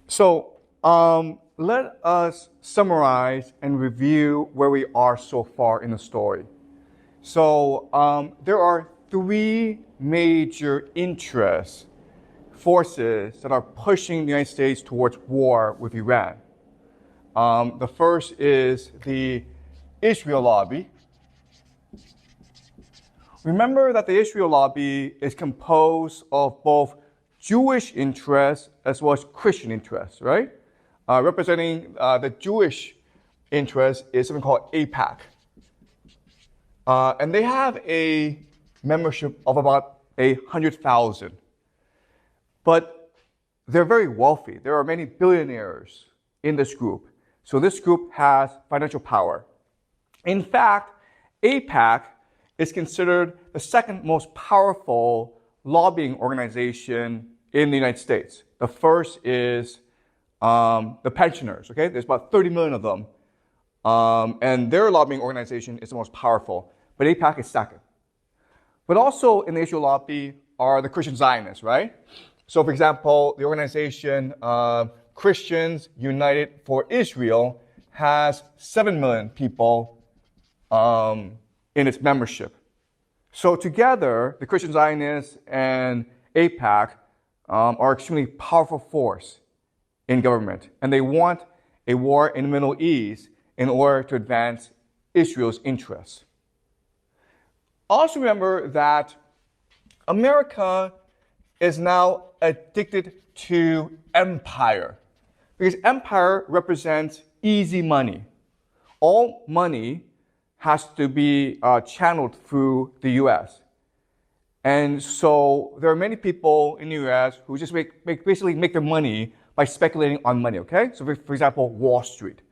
So let us summarize and review where we are so far in the story. So there are three major interests, forces that are pushing the United States towards war with Iran. The first is the Israel lobby. Remember that the Israel lobby is composed of both Jewish interests as well as Christian interests, right? Representing the Jewish interest is something called AIPAC. And they have a membership of about 100,000. But they're very wealthy. There are many billionaires in this group. So this group has financial power. In fact, AIPAC is considered the second most powerful lobbying organization in the United States. The first is the pensioners, okay? There's about 30 million of them. And their lobbying organization is the most powerful. But AIPAC is second. But also in the Israel lobby are the Christian Zionists, right? So for example, the organization Christians United for Israel has 7 million people in its membership. So together, the Christian Zionists and AIPAC are extremely powerful force in government. And they want a war in the Middle East in order to advance Israel's interests. Also remember that America is now addicted to empire, because empire represents easy money. All money has to be channeled through the US. And so there are many people in the US who just basically make their money by speculating on money, okay? So for example, Wall Street.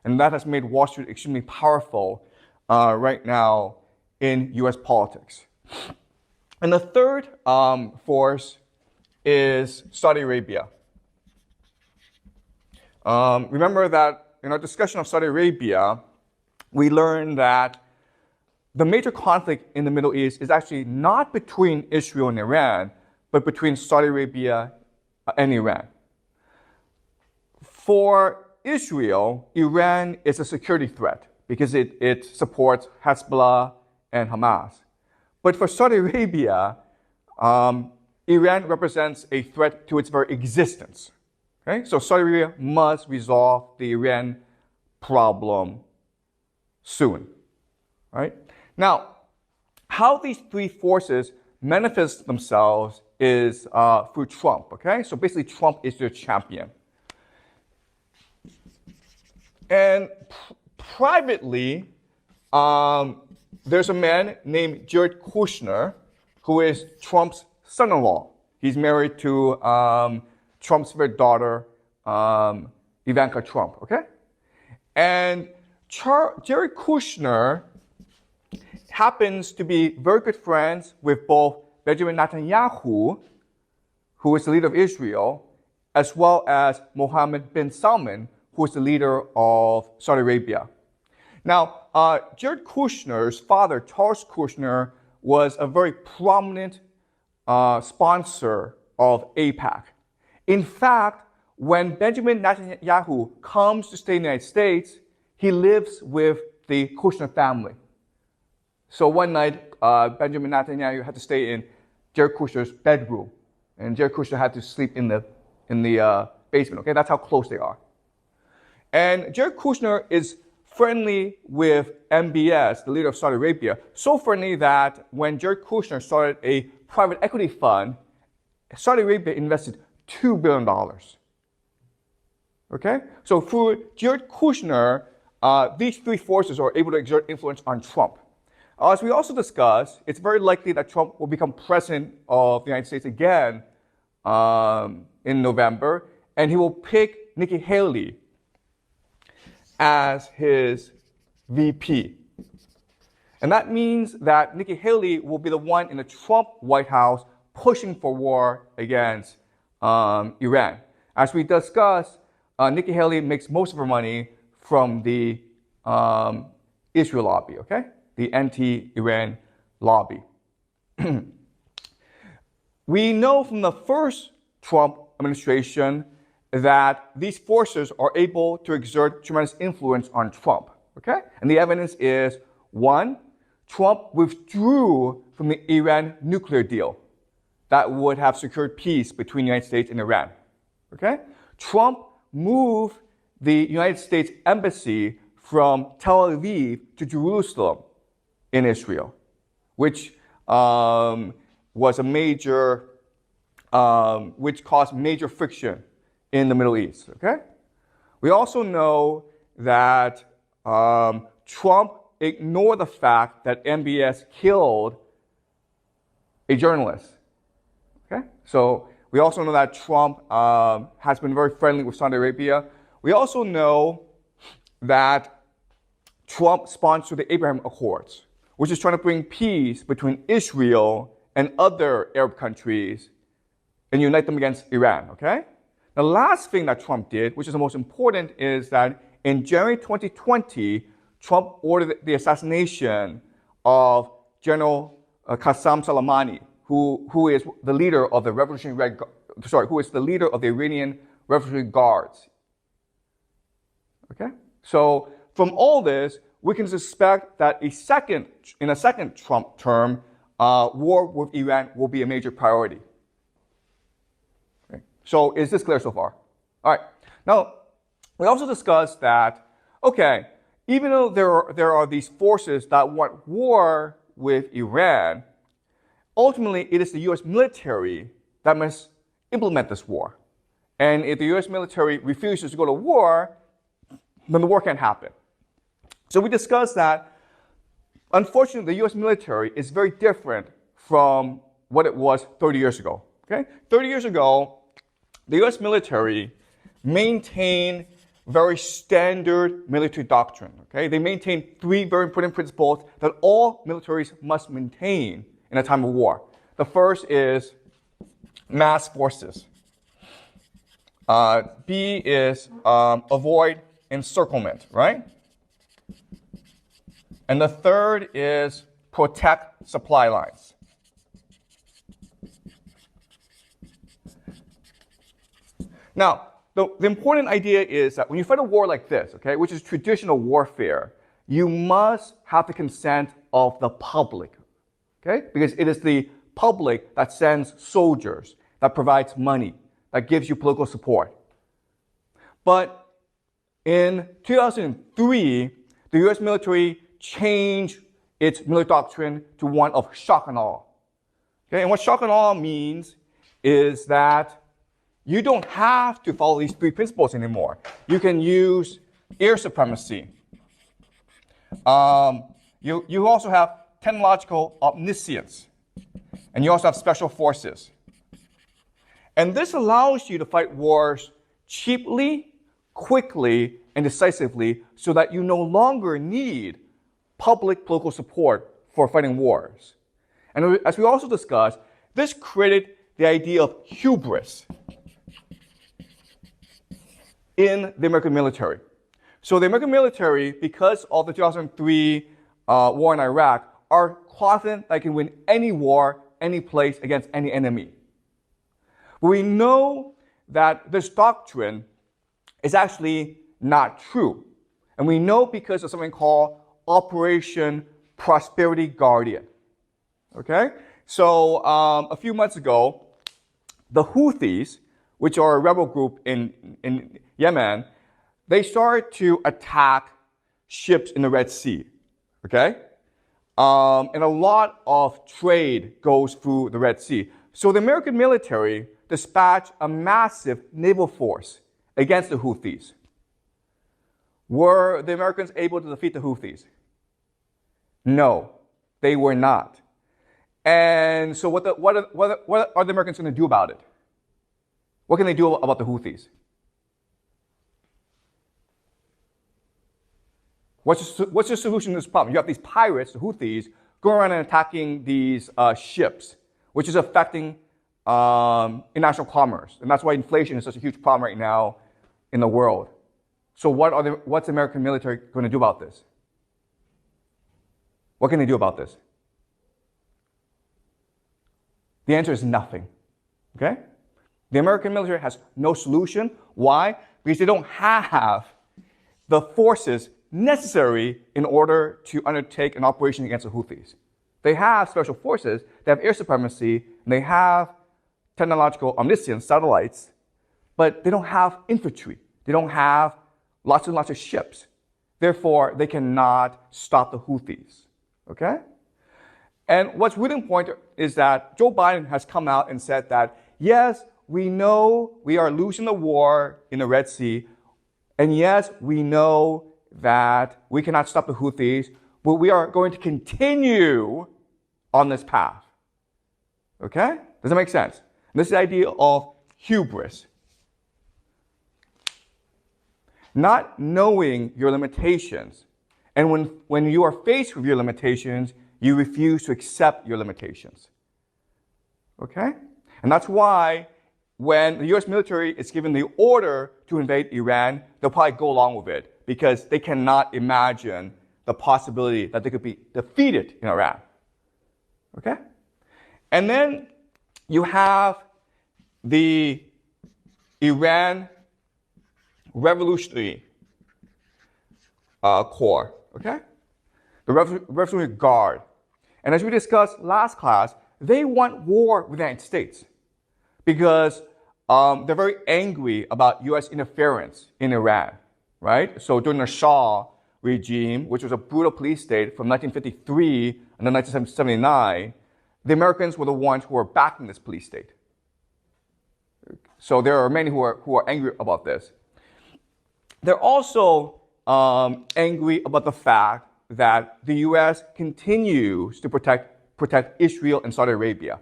And that has made Wall Street extremely powerful right now in US politics. And the third force is Saudi Arabia. Remember that in our discussion of Saudi Arabia, we learned that the major conflict in the Middle East is actually not between Israel and Iran, but between Saudi Arabia and Iran. For Israel, Iran is a security threat because it supports Hezbollah and Hamas. But for Saudi Arabia, Iran represents a threat to its very existence. Okay? So Saudi Arabia must resolve the Iran problem soon. Right? Now, how these three forces manifest themselves is through Trump. Okay? So basically, Trump is their champion. And privately, there's a man named Jared Kushner, who is Trump's son-in-law. He's married to Trump's favorite daughter, Ivanka Trump, okay? And Jared Kushner happens to be very good friends with both Benjamin Netanyahu, who is the leader of Israel, as well as Mohammed bin Salman, who is the leader of Saudi Arabia. Now, Jared Kushner's father, Charles Kushner, was a very prominent sponsor of AIPAC. In fact, when Benjamin Netanyahu comes to stay in the United States, he lives with the Kushner family. So one night, Benjamin Netanyahu had to stay in Jared Kushner's bedroom, and Jared Kushner had to sleep in the basement. Okay, that's how close they are. And Jared Kushner is friendly with MBS, the leader of Saudi Arabia, so friendly that when Jared Kushner started a private equity fund, Saudi Arabia invested $2 billion. Okay? So through Jared Kushner, these three forces are able to exert influence on Trump. As we also discussed, it's very likely that Trump will become president of the United States again in November, and he will pick Nikki Haley as his VP. And that means that Nikki Haley will be the one in the Trump White House pushing for war against Iran. As we discussed, Nikki Haley makes most of her money from the Israel lobby, okay? The anti-Iran lobby. We know from the first Trump administration that these forces are able to exert tremendous influence on Trump. Okay? And the evidence is, one, Trump withdrew from the Iran nuclear deal that would have secured peace between the United States and Iran. Okay? Trump moved the United States Embassy from Tel Aviv to Jerusalem in Israel, which was a major, which caused major friction in the Middle East. Okay? We also know that Trump ignored the fact that MBS killed a journalist. Okay? So we also know that Trump has been very friendly with Saudi Arabia. We also know that Trump sponsored the Abraham Accords, which is trying to bring peace between Israel and other Arab countries and unite them against Iran. Okay? The last thing that Trump did, which is the most important, is that in January 2020, Trump ordered the assassination of General Qasem Soleimani, who is the leader of the who is the leader of the Iranian Revolutionary Guards. Okay? So from all this, we can suspect that in a second Trump term, war with Iran will be a major priority. Okay? So is this clear so far? All right. Now, we also discussed that, okay, even though there are these forces that want war with Iran, ultimately it is the U.S. military that must implement this war. And if the U.S. military refuses to go to war, then the war can't happen. So we discussed that, unfortunately, the U.S. military is very different from what it was 30 years ago. Okay? 30 years ago, the U.S. military maintained very standard military doctrine. Okay? They maintain three very important principles that all militaries must maintain in a time of war. The first is mass forces. B is avoid encirclement, right? And the third is protect supply lines. Now, the important idea is that when you fight a war like this, okay, which is traditional warfare, you must have the consent of the public, okay? Because it is the public that sends soldiers, that provides money, that gives you political support. But in 2003, the US military changed its military doctrine to one of shock and awe. Okay? And what shock and awe means is that you don't have to follow these three principles anymore. You can use air supremacy. You also have technological omniscience. And you also have special forces. And this allows you to fight wars cheaply, quickly, and decisively so that you no longer need public political support for fighting wars. And as we also discussed, this created the idea of hubris in the American military. So the American military, because of the 2003 war in Iraq, are confident they can win any war, any place, against any enemy. But we know that this doctrine is actually not true. And we know because of something called Operation Prosperity Guardian. Okay? So a few months ago, the Houthis, which are a rebel group in Yemen, they started to attack ships in the Red Sea. Okay? And a lot of trade goes through the Red Sea. So the American military dispatched a massive naval force against the Houthis. Were the Americans able to defeat the Houthis? No, they were not. And so what are the Americans going to do about it? What can they do about the Houthis? What's the solution to this problem? You have these pirates, the Houthis, going around and attacking these ships, which is affecting international commerce. And that's why inflation is such a huge problem right now in the world. So what's the American military going to do about this? What can they do about this? The answer is nothing. Okay? The American military has no solution. Why? Because they don't have the forces necessary in order to undertake an operation against the Houthis. They have special forces, they have air supremacy, and they have technological omniscience, satellites, but they don't have infantry. They don't have lots and lots of ships. Therefore, they cannot stop the Houthis. Okay? And what's really important is that Joe Biden has come out and said that, yes, we know we are losing the war in the Red Sea, and yes, we know that we cannot stop the Houthis, but we are going to continue on this path. Okay? Does that make sense? And this is the idea of hubris. Not knowing your limitations. And when you are faced with your limitations, you refuse to accept your limitations. Okay? And that's why when the US military is given the order to invade Iran, they'll probably go along with it because they cannot imagine the possibility that they could be defeated in Iran. Okay? And then you have the Iran Revolutionary Corps, okay? The Revolutionary Guard. And as we discussed last class, they want war with the United States because they're very angry about US interference in Iran, right? So during the Shah regime, which was a brutal police state from 1953 until 1979, the Americans were the ones who were backing this police state. So there are many who are angry about this. They're also angry about the fact that the U.S. continues to protect Israel and Saudi Arabia.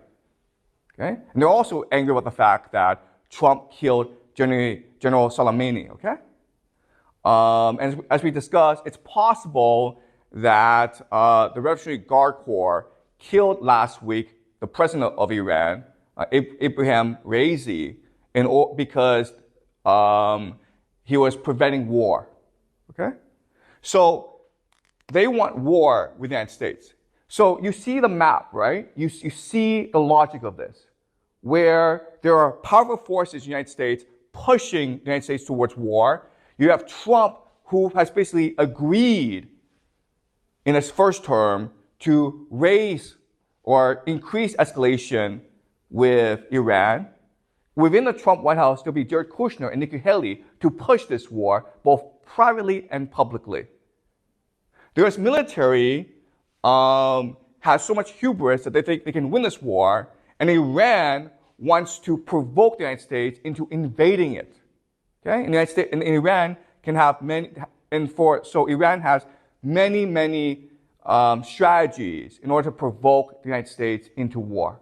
Okay? And they're also angry about the fact that Trump killed General Soleimani. Okay? And as we discussed, it's possible that the Revolutionary Guard Corps killed last week the president of Iran, Ibrahim Raisi, because he was preventing war. Okay? So they want war with the United States. So you see the map, right? You see the logic of this, where there are powerful forces in the United States pushing the United States towards war. You have Trump, who has basically agreed in his first term to raise or increase escalation with Iran. Within the Trump White House, there'll be Jared Kushner and Nikki Haley to push this war, both privately and publicly. The U.S. military has so much hubris that they think they can win this war, and Iran wants to provoke the United States into invading it. Okay? And the United States and Iran can have many, so Iran has many strategies in order to provoke the United States into war.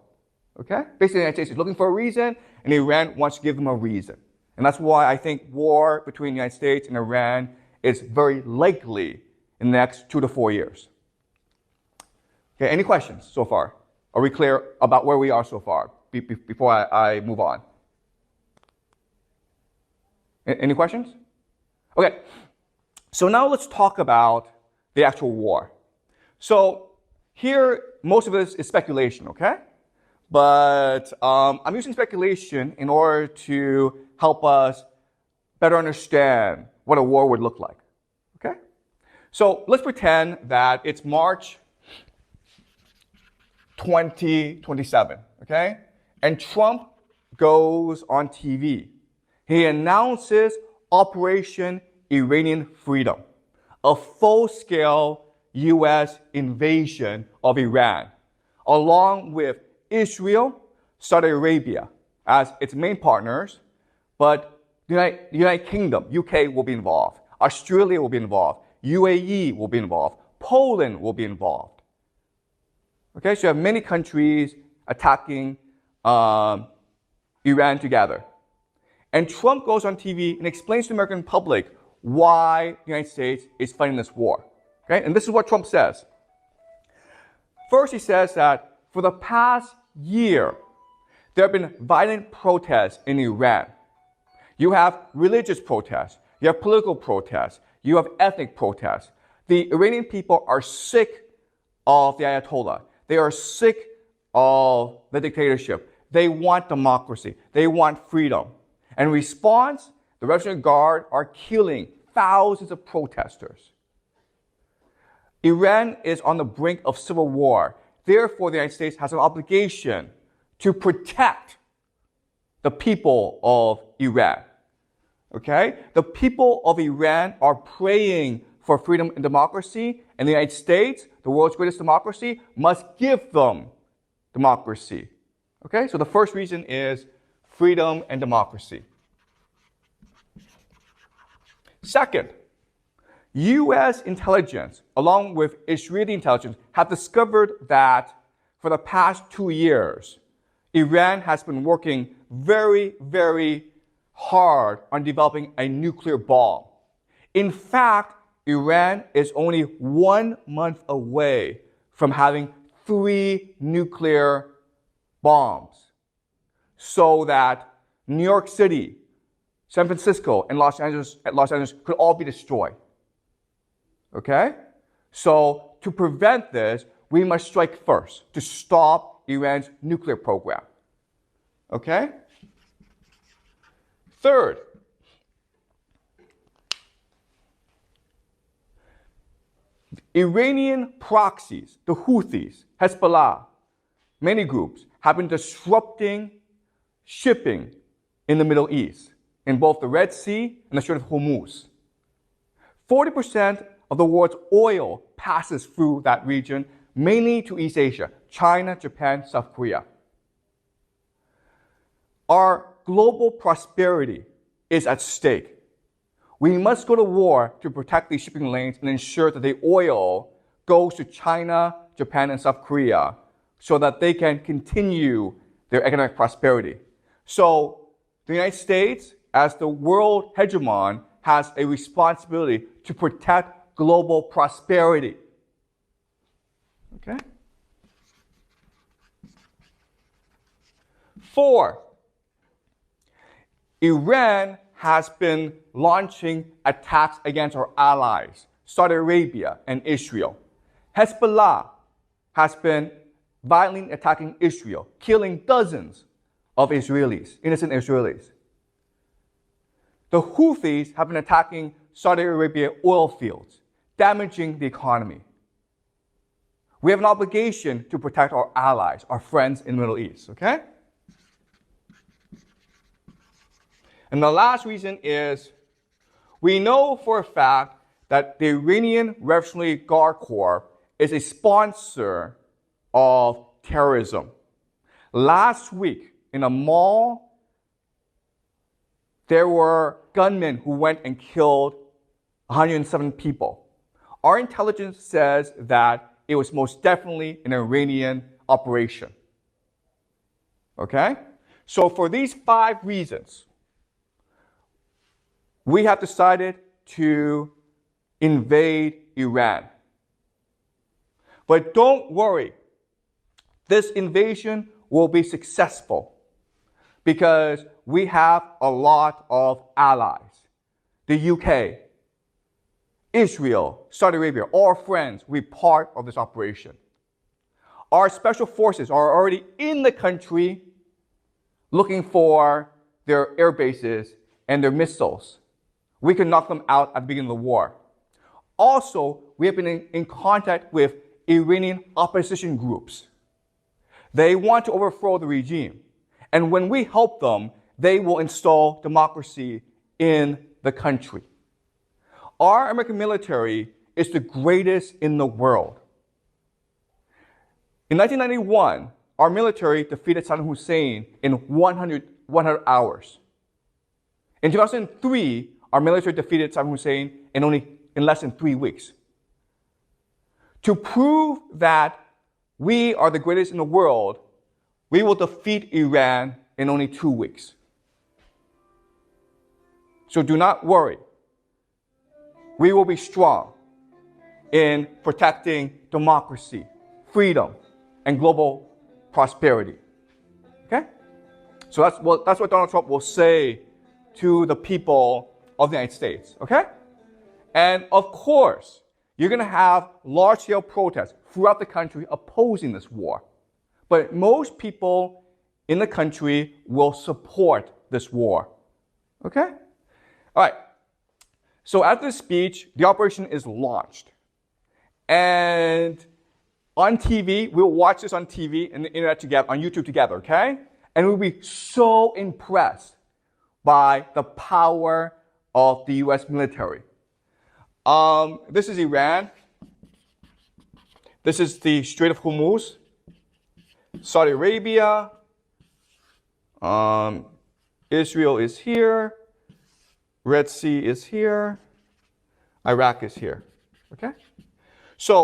Okay? Basically, the United States is looking for a reason, and Iran wants to give them a reason. And that's why I think war between the United States and Iran is very likely in the next 2 to 4 years. Okay, any questions so far? Are we clear about where we are so far before I move on? Any questions? Okay, so now let's talk about the actual war. So here, most of this is speculation, okay? But I'm using speculation in order to help us better understand what a war would look like, okay? So let's pretend that it's March 2027, okay? And Trump goes on TV. He announces Operation Iranian Freedom, a full-scale U.S. invasion of Iran, along with Israel, Saudi Arabia as its main partners, but the United Kingdom, UK will be involved, Australia will be involved, UAE will be involved, Poland will be involved. Okay, so you have many countries attacking Iran together. And Trump goes on TV and explains to the American public why the United States is fighting this war. Okay, and this is what Trump says. First, he says that for the past year, there have been violent protests in Iran. You have religious protests, you have political protests, you have ethnic protests. The Iranian people are sick of the Ayatollah. They are sick of the dictatorship. They want democracy. They want freedom. And in response, the Revolutionary Guard are killing thousands of protesters. Iran is on the brink of civil war. Therefore, the United States has an obligation to protect the people of Iran. Okay? The people of Iran are praying for freedom and democracy, and the United States, the world's greatest democracy, must give them democracy. Okay? So the first reason is freedom and democracy. Second, U.S. intelligence, along with Israeli intelligence, have discovered that for the past 2 years, Iran has been working very, very hard on developing a nuclear bomb. In fact, Iran is only 1 month away from having 3 nuclear bombs, so that New York City, San Francisco, and Los Angeles could all be destroyed. Okay? So to prevent this, we must strike first to stop Iran's nuclear program. Okay? Third, Iranian proxies, the Houthis, Hezbollah, many groups have been disrupting shipping in the Middle East, in both the Red Sea and the Strait of Hormuz. 40% of the world's oil passes through that region, mainly to East Asia, China, Japan, South Korea. Our global prosperity is at stake. We must go to war to protect these shipping lanes and ensure that the oil goes to China, Japan, and South Korea so that they can continue their economic prosperity. So the United States, as the world hegemon, has a responsibility to protect global prosperity. Okay? 4, Iran has been launching attacks against our allies, Saudi Arabia and Israel. Hezbollah has been violently attacking Israel, killing dozens of Israelis, innocent Israelis. The Houthis have been attacking Saudi Arabia oil fields, damaging the economy. We have an obligation to protect our allies, our friends in the Middle East, okay? And the last reason is we know for a fact that the Iranian Revolutionary Guard Corps is a sponsor of terrorism. Last week in a mall, there were gunmen who went and killed 107 people. Our intelligence says that it was most definitely an Iranian operation. Okay? So for these 5 reasons, we have decided to invade Iran. But don't worry, this invasion will be successful because we have a lot of allies. The UK, Israel, Saudi Arabia, all friends, will be part of this operation. Our special forces are already in the country looking for their air bases and their missiles. We can knock them out at the beginning of the war. Also, we have been in contact with Iranian opposition groups. They want to overthrow the regime. And when we help them, they will install democracy in the country. Our American military is the greatest in the world. In 1991, our military defeated Saddam Hussein in 100 hours. In 2003, our military defeated Saddam Hussein in less than 3 weeks. To prove that we are the greatest in the world, we will defeat Iran in only 2 weeks. So do not worry. We will be strong in protecting democracy, freedom, and global prosperity. Okay? So that's what Donald Trump will say to the people of the United States. Okay? And of course, you're going to have large-scale protests throughout the country opposing this war. But most people in the country will support this war. Okay? All right. So after this speech, the operation is launched. And on TV, we'll watch this on TV and the internet together, on YouTube together, okay? And we'll be so impressed by the power of the US military. This is Iran. This is the Strait of Hormuz. Saudi Arabia. Israel is here. Red Sea is here. Iraq is here. Okay? So,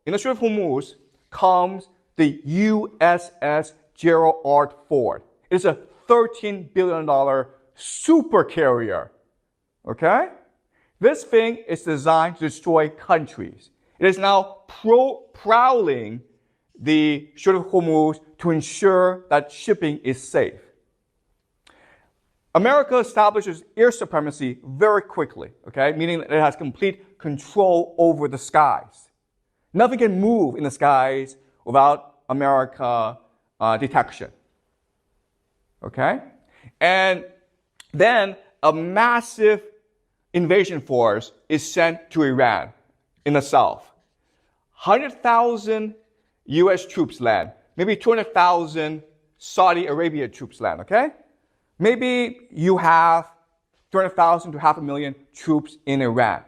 in the Strait of Hormuz comes the USS Gerald R. Ford. It is a $13 billion super carrier. Okay? This thing is designed to destroy countries. It is now prowling the Strait of Hormuz to ensure that shipping is safe. America establishes air supremacy very quickly, okay? Meaning that it has complete control over the skies. Nothing can move in the skies without America detection, okay? And then a massive invasion force is sent to Iran in the south. 100,000 US troops land, maybe 200,000 Saudi Arabia troops land, okay? Maybe you have 200,000 to 500,000 troops in Iran.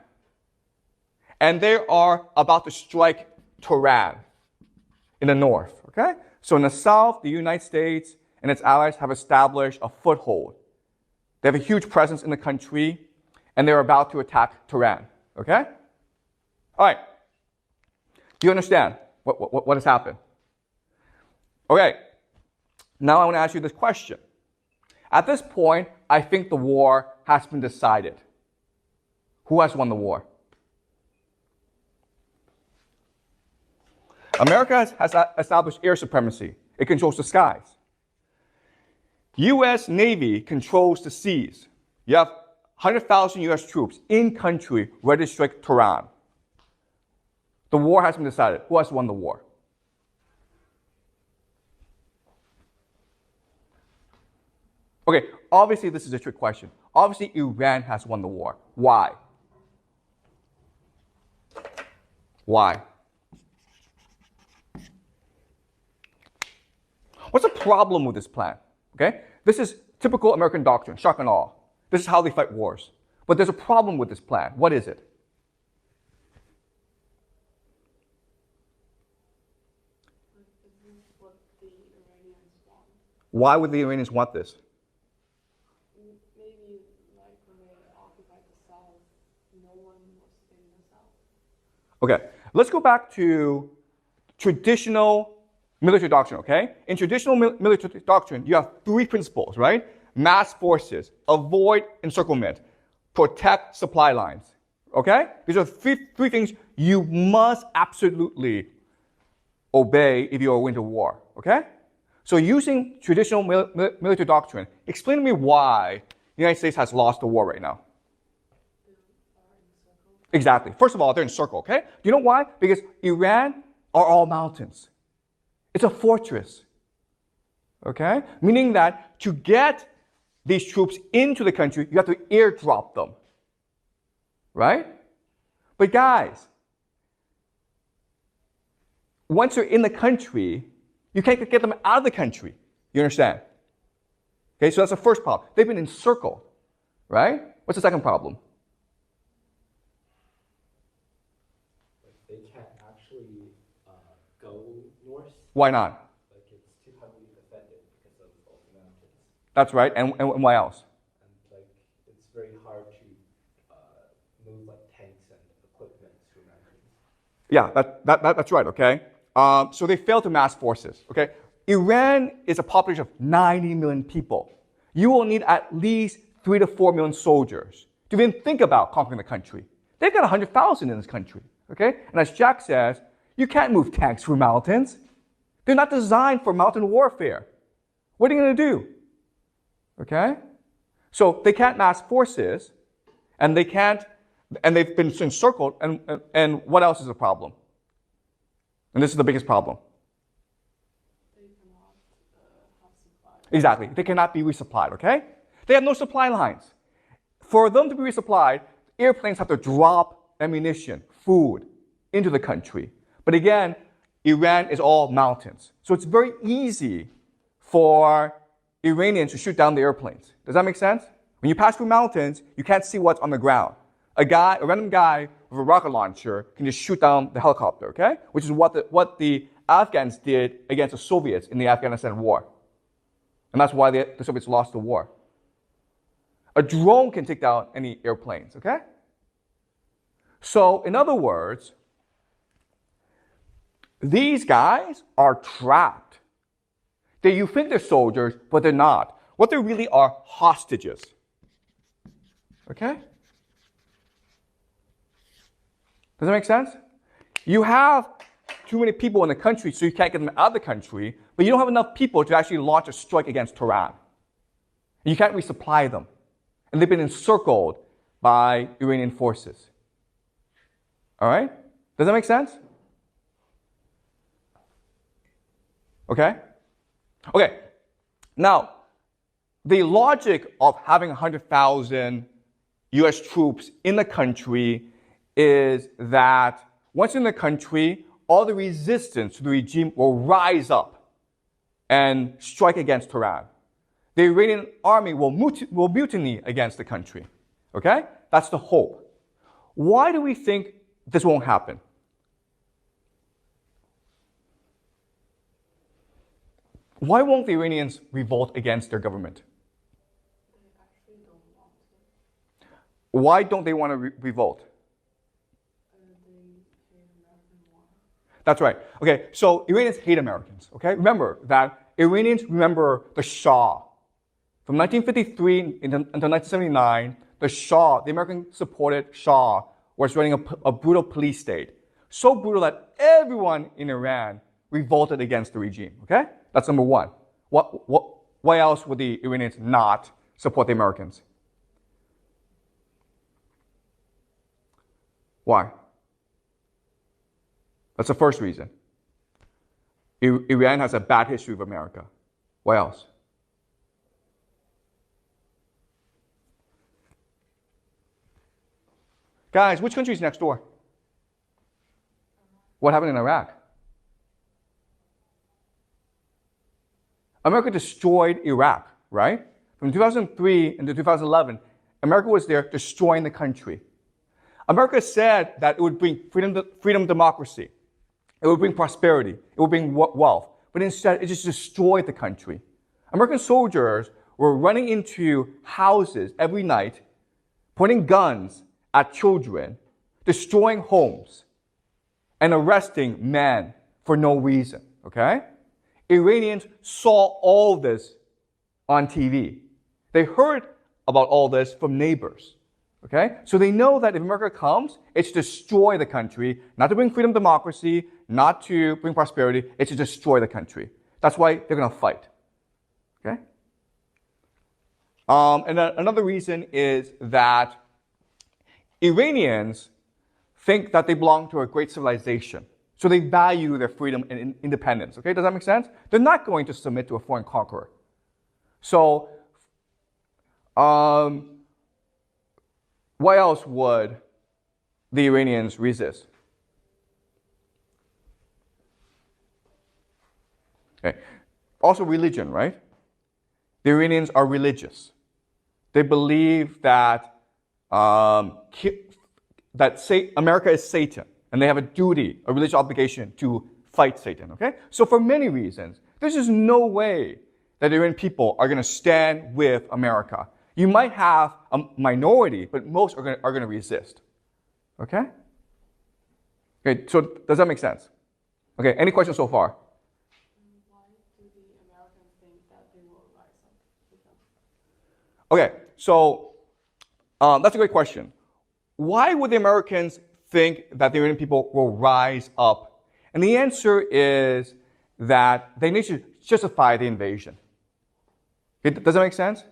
And they are about to strike Tehran in the north, okay? So in the south, the United States and its allies have established a foothold. They have a huge presence in the country, and they're about to attack Tehran, okay? All right. Do you understand what has happened? Okay. Now I want to ask you this question. At this point, I think the war has been decided. Who has won the war? America has established air supremacy. It controls the skies. U.S. Navy controls the seas. You have 100,000 U.S. troops in country ready to strike Tehran. The war has been decided. Who has won the war? Okay, obviously this is a trick question. Obviously Iran has won the war. Why? Why? What's the problem with this plan? Okay, this is typical American doctrine, shock and awe. This is how they fight wars. But there's a problem with this plan. What is it? Why would the Iranians want this? Maybe like when they occupied the South, no one was in the South. Okay, let's go back to traditional military doctrine, okay? In traditional military doctrine, you have three principles, right? Mass forces, avoid encirclement, protect supply lines, okay? These are three things you must absolutely obey if you are going to war, okay? So using traditional military doctrine, explain to me why the United States has lost the war right now. Exactly. First of all, they're encircled, okay? Do you know why? Because Iran are all mountains. It's a fortress, okay? Meaning that to get these troops into the country, you have to airdrop them, right? But guys, once you're in the country, you can't get them out of the country. You understand? Okay, so that's the first problem. They've been encircled, right? What's the second problem? They can't actually go north. Why not? Like it's too heavily defended because of all the mountains. That's right. And why else? And like it's very hard to move like tanks and equipment through mountains. Yeah, that's right, okay? So they failed to mass forces, okay? Iran is a population of 90 million people. You will need at least 3 to 4 million soldiers to even think about conquering the country. They've got 100,000 in this country, okay? And as Jack says, you can't move tanks through mountains. They're not designed for mountain warfare. What are you going to do? Okay? So they can't mass forces, and they've been encircled, and what else is a problem? And this is the biggest problem. They cannot have supplies. Exactly. They cannot be resupplied, okay? They have no supply lines. For them to be resupplied, airplanes have to drop ammunition, food into the country. But again, Iran is all mountains. So it's very easy for Iranians to shoot down the airplanes. Does that make sense? When you pass through mountains, you can't see what's on the ground. A random guy with a rocket launcher can just shoot down the helicopter, okay? Which is what the Afghans did against the Soviets in the Afghanistan war. And that's why the Soviets lost the war. A drone can take down any airplanes, okay? So, in other words, these guys are trapped. You think they're soldiers, but they're not. What they really are hostages. Okay? Does that make sense? You have too many people in the country, so you can't get them out of the country, but you don't have enough people to actually launch a strike against Tehran. And you can't resupply them. And they've been encircled by Iranian forces. All right? Does that make sense? Okay? Okay. Now, the logic of having 100,000 US troops in the country is that once in the country, all the resistance to the regime will rise up and strike against Tehran. The Iranian army will mutiny against the country. Okay? That's the hope. Why do we think this won't happen? Why won't the Iranians revolt against their government? They actually don't want to. Why don't they want to revolt? They hate American war. That's right. Okay, so Iranians hate Americans. Okay, remember that Iranians remember the Shah. From 1953 until 1979, the Shah, the American-supported Shah, was running a brutal police state. So brutal that everyone in Iran revolted against the regime. Okay? That's number one. Why else would the Iranians not support the Americans? Why? That's the first reason. Iran has a bad history with America. Why else? Guys, which country is next door? What happened in Iraq? America destroyed Iraq, right? From 2003 into 2011, America was there destroying the country. America said that it would bring freedom, democracy. It would bring prosperity. It would bring wealth. But instead, it just destroyed the country. American soldiers were running into houses every night, pointing guns at children, destroying homes, and arresting men for no reason, okay? Iranians saw all this on TV. They heard about all this from neighbors, okay? So they know that if America comes, it's to destroy the country, not to bring freedom, democracy, not to bring prosperity, it's to destroy the country. That's why they're going to fight, okay? And another reason is that Iranians think that they belong to a great civilization. So they value their freedom and independence. Okay, does that make sense? They're not going to submit to a foreign conqueror. So, why else would the Iranians resist? Okay. Also religion, right? The Iranians are religious. They believe that America is Satan, and they have a duty, a religious obligation to fight Satan, okay? So for many reasons, there's just no way that Iranian people are going to stand with America. You might have a minority, but most are going to resist, okay? Okay, so does that make sense? Okay, any questions so far? Why do the Americans think that they will rise up with them? Okay, so that's a great question. Why would the Americans think that the Iranian people will rise up? And the answer is that they need to justify the invasion. Does that make sense?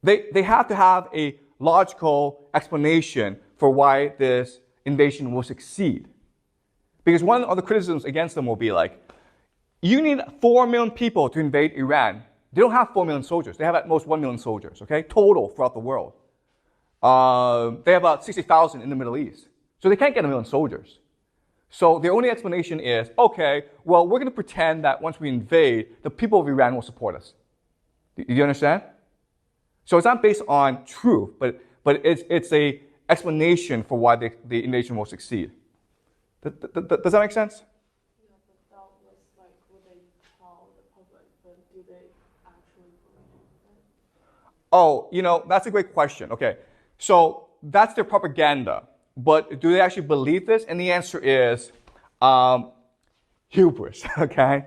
They have to have a logical explanation for why this invasion will succeed. Because one of the criticisms against them will be like, you need 4 million people to invade Iran. They don't have 4 million soldiers. They have at most 1 million soldiers, okay, total throughout the world. They have about 60,000 in the Middle East. So they can't get 1 million soldiers. So their only explanation is, okay, well, we're going to pretend that once we invade, the people of Iran will support us. Do you understand? So it's not based on truth, but it's a explanation for why the invasion will succeed. Does that make sense? Yeah, but that was like what they tell the public, but do they actually believe it? Oh, that's a great question. Okay, so that's their propaganda. But do they actually believe this? And the answer is hubris, okay?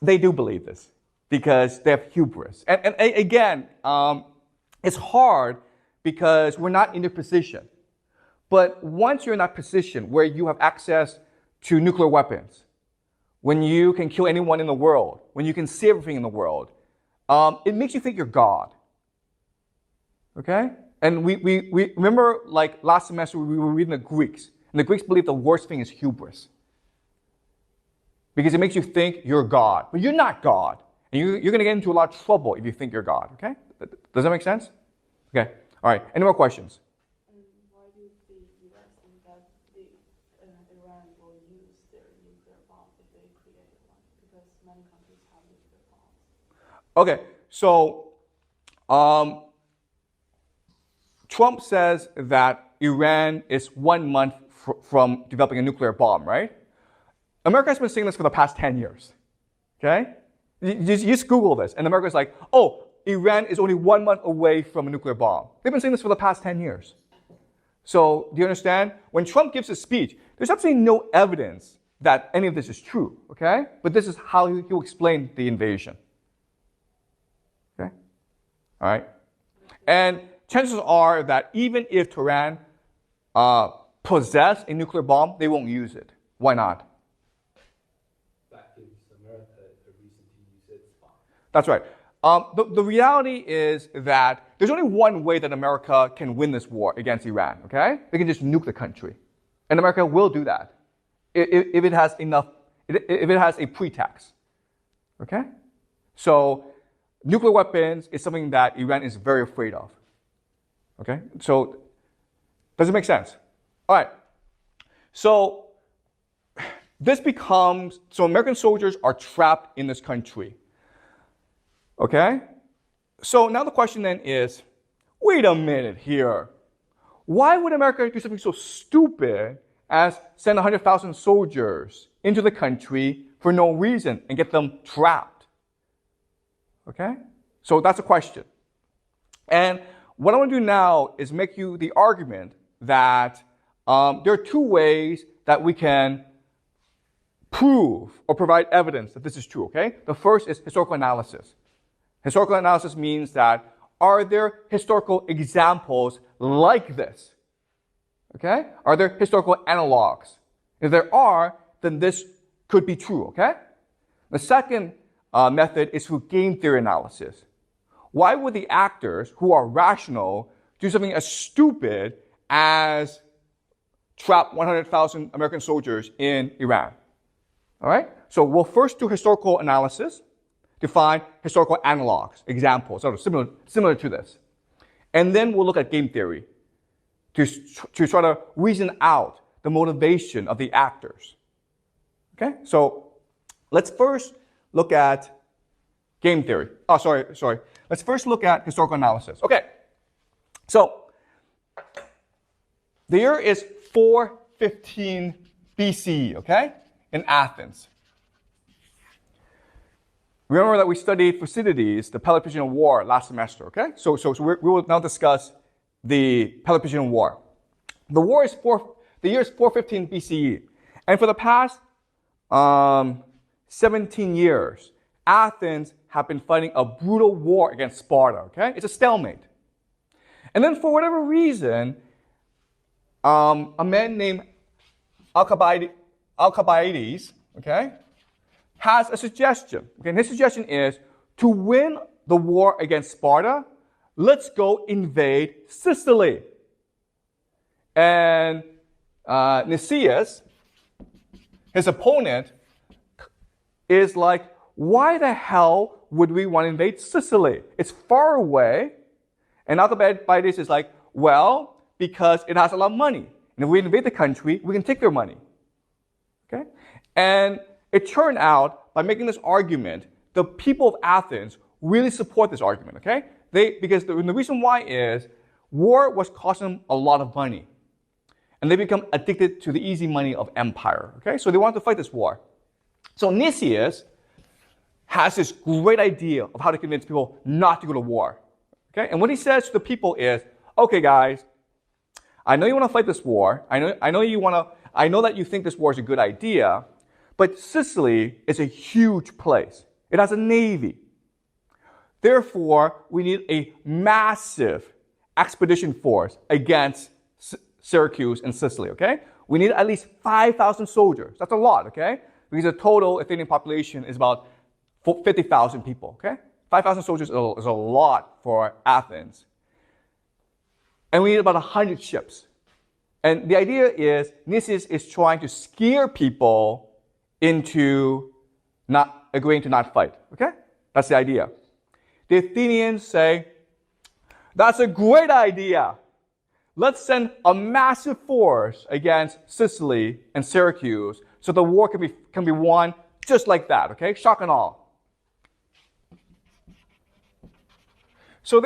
They do believe this because they have hubris. And again, it's hard because we're not in their position. But once you're in that position where you have access to nuclear weapons, when you can kill anyone in the world, when you can see everything in the world, it makes you think you're God. Okay? And we remember, like last semester, we were reading the Greeks. And the Greeks believe the worst thing is hubris. Because it makes you think you're God. But you're not God. And you're going to get into a lot of trouble if you think you're God. Okay? Does that make sense? Okay. All right. Any more questions? And why do the U.S. think that Iran will use their nuclear bomb if they create one? Because many countries have nuclear bombs. Okay. So, Trump says that Iran is 1 month from developing a nuclear bomb, right? America has been saying this for the past 10 years. Okay? You just Google this, and America's like, oh, Iran is only 1 month away from a nuclear bomb. They've been saying this for the past 10 years. So, do you understand? When Trump gives a speech, there's absolutely no evidence that any of this is true, okay? But this is how he will explain the invasion. Okay? All right? And chances are that even if Tehran possess a nuclear bomb, they won't use it. Why not? That gives America a reason to use its bomb. That's right. The reality is that there's only one way that America can win this war against Iran, okay? They can just nuke the country. And America will do that if it has enough, if it has a pretext, okay? So nuclear weapons is something that Iran is very afraid of, okay? So does it make sense? All right. So this becomes, so American soldiers are trapped in this country. Okay? So now the question then is, wait a minute here. Why would America do something so stupid as send 100,000 soldiers into the country for no reason and get them trapped? Okay? So that's a question. And what I want to do now is make you the argument that there are two ways that we can prove or provide evidence that this is true, okay? The first is historical analysis. Historical analysis means that are there historical examples like this? Okay? Are there historical analogs? If there are, then this could be true, okay? The second method is through game theory analysis. Why would the actors who are rational do something as stupid as trap 100,000 American soldiers in Iran? All right? So we'll first do historical analysis to find historical analogs, examples, sort of similar to this. And then we'll look at game theory to try to reason out the motivation of the actors. Okay? So let's first look at game theory. Oh, sorry. Let's first look at historical analysis. Okay. So the year is 415 BCE, okay? In Athens. Remember that we studied Thucydides, the Peloponnesian War, last semester, okay? So we will now discuss the Peloponnesian War. The year is 415 BCE. And for the past 17 years, Athens have been fighting a brutal war against Sparta, okay? It's a stalemate. And then for whatever reason, a man named Alcibiades, okay, has a suggestion. Okay, and his suggestion is to win the war against Sparta, let's go invade Sicily. And Nicias, his opponent, is like, why the hell would we want to invade Sicily? It's far away. And Alcibiades is like, well, because it has a lot of money. And if we invade the country, we can take their money. Okay? And it turned out, by making this argument, the people of Athens really support this argument. Okay? Because the reason why is war was costing them a lot of money. And they become addicted to the easy money of empire. Okay? So they wanted to fight this war. So Nicias has this great idea of how to convince people not to go to war. Okay? And what he says to the people is, okay, guys, I know you want to fight this war. I know that you think this war is a good idea, but Sicily is a huge place. It has a navy. Therefore, we need a massive expedition force against Syracuse and Sicily, okay? We need at least 5,000 soldiers. That's a lot, okay? Because the total Athenian population is about 50,000 people, okay? 5,000 soldiers is a lot for Athens. And we need about 100 ships. And the idea is Nicias is trying to scare people into not agreeing to not fight, okay? That's the idea. The Athenians say, that's a great idea. Let's send a massive force against Sicily and Syracuse so the war can be won just like that, okay? Shock and awe. So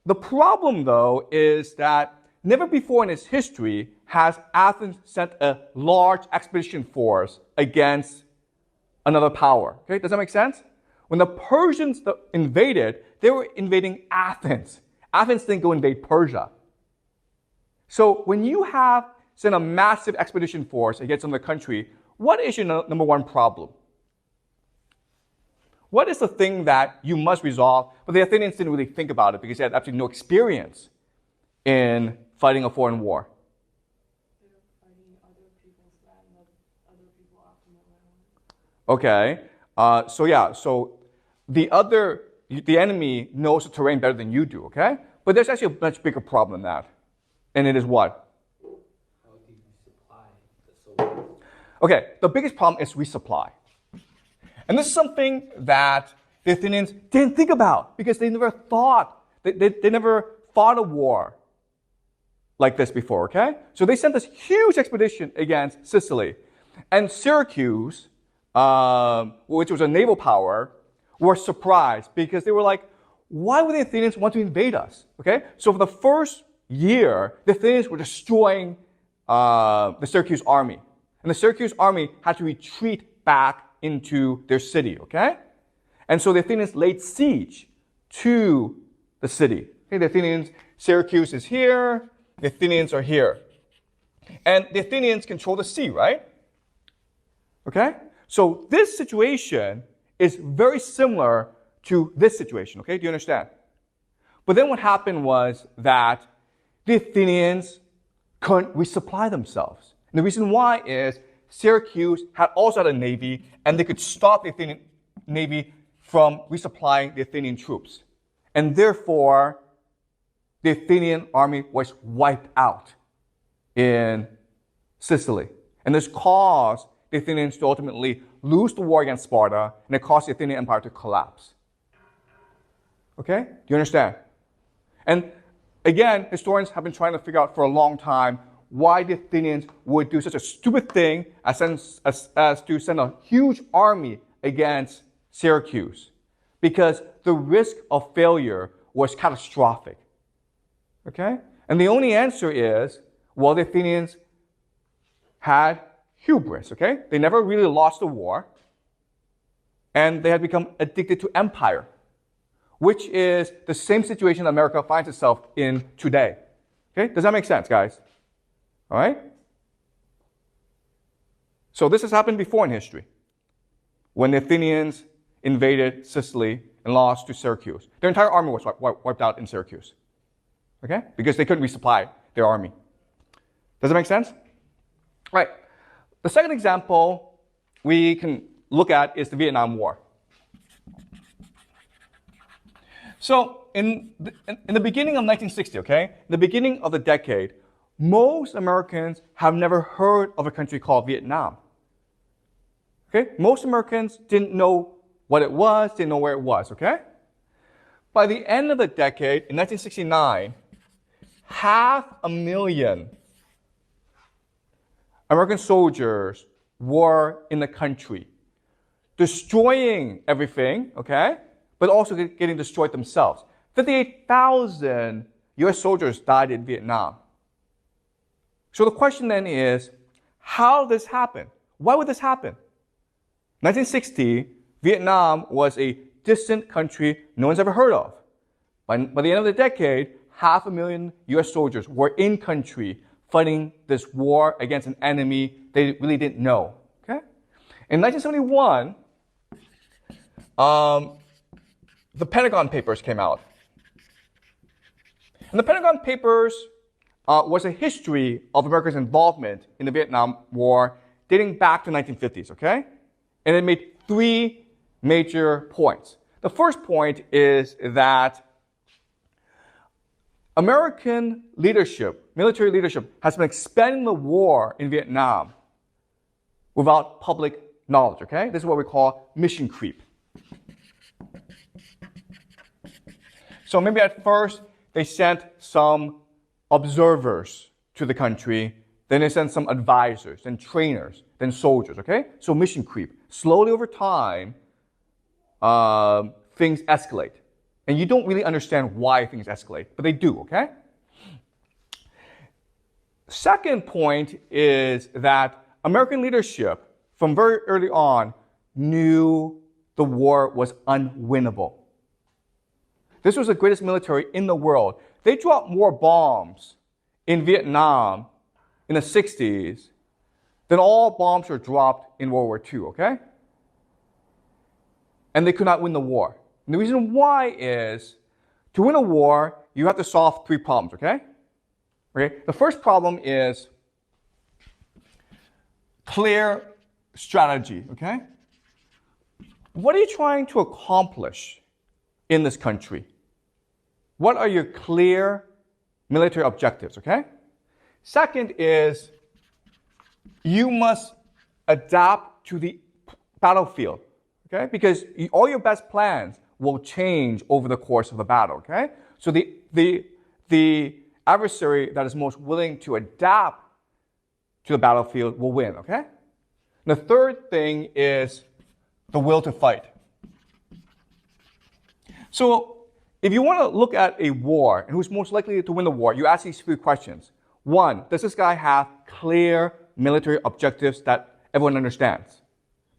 the problem, though, is that never before in its history has Athens sent a large expedition force against another power. Okay, does that make sense? When the Persians invaded, they were invading Athens. Athens didn't go invade Persia. So when you have sent a massive expedition force against another country, what is your number one problem? What is the thing that you must resolve? But the Athenians didn't really think about it because they had absolutely no experience in fighting a foreign war. They're fighting other people's land that other people are familiar with. Okay. So the enemy knows the terrain better than you do, okay? But there's actually a much bigger problem than that. And it is what? How do you supply the soldiers? Okay, the biggest problem is resupply. And this is something that the Athenians didn't think about because they never thought, they never fought a war like this before, okay? So they sent this huge expedition against Sicily. And Syracuse, which was a naval power, were surprised because they were like, why would the Athenians want to invade us, okay? So for the first year, the Athenians were destroying the Syracuse army. And the Syracuse army had to retreat back into their city, okay? And so the Athenians laid siege to the city. Okay, the Athenians, Syracuse is here, the Athenians are here. And the Athenians control the sea, right? Okay? So this situation is very similar to this situation, okay? Do you understand? But then what happened was that the Athenians couldn't resupply themselves. And the reason why is Syracuse also had a navy, and they could stop the Athenian navy from resupplying the Athenian troops. And therefore, the Athenian army was wiped out in Sicily. And this caused the Athenians to ultimately lose the war against Sparta, and it caused the Athenian empire to collapse. Okay? Do you understand? And again, historians have been trying to figure out for a long time why the Athenians would do such a stupid thing as to send a huge army against Syracuse. Because the risk of failure was catastrophic. Okay? And the only answer is, well, the Athenians had hubris, okay? They never really lost the war. And they had become addicted to empire, which is the same situation America finds itself in today. Okay? Does that make sense, guys? All right? So this has happened before in history, when the Athenians invaded Sicily and lost to Syracuse. Their entire army was wiped out in Syracuse, okay? Because they couldn't resupply their army. Does that make sense? Right. The second example we can look at is the Vietnam War. So in the beginning of 1960, okay, the beginning of the decade, most Americans have never heard of a country called Vietnam. Okay? Most Americans didn't know what it was, didn't know where it was, okay? By the end of the decade, in 1969, 500,000 American soldiers were in the country, destroying everything, okay? But also getting destroyed themselves. 58,000 US soldiers died in Vietnam. So the question then is, how did this happen? Why would this happen? 1960, Vietnam was a distant country no one's ever heard of. By the end of the decade, 500,000 US soldiers were in country fighting this war against an enemy they really didn't know. Okay? In 1971, the Pentagon Papers came out. And the Pentagon Papers was a history of America's involvement in the Vietnam War dating back to the 1950s, okay? And it made 3 major points. The first point is that American leadership, military leadership, has been expanding the war in Vietnam without public knowledge, okay? This is what we call mission creep. So maybe at first they sent some observers to the country, then they sent some advisors, then trainers, then soldiers, okay? So mission creep. Slowly over time, things escalate. And you don't really understand why things escalate, but they do, okay? Second point is that American leadership, from very early on, knew the war was unwinnable. This was the greatest military in the world. They dropped more bombs in Vietnam in the 60s than all bombs were dropped in World War II, okay? And they could not win the war. And the reason why is, to win a war, you have to solve 3 problems, okay? Okay? The first problem is clear strategy, okay? What are you trying to accomplish in this country? What are your clear military objectives, okay? Second is, you must adapt to the battlefield, okay? Because all your best plans will change over the course of the battle, okay? So the adversary that is most willing to adapt to the battlefield will win, okay? And the third thing is the will to fight. So if you want to look at a war and who's most likely to win the war, you ask these 3 questions. 1, does this guy have clear military objectives that everyone understands?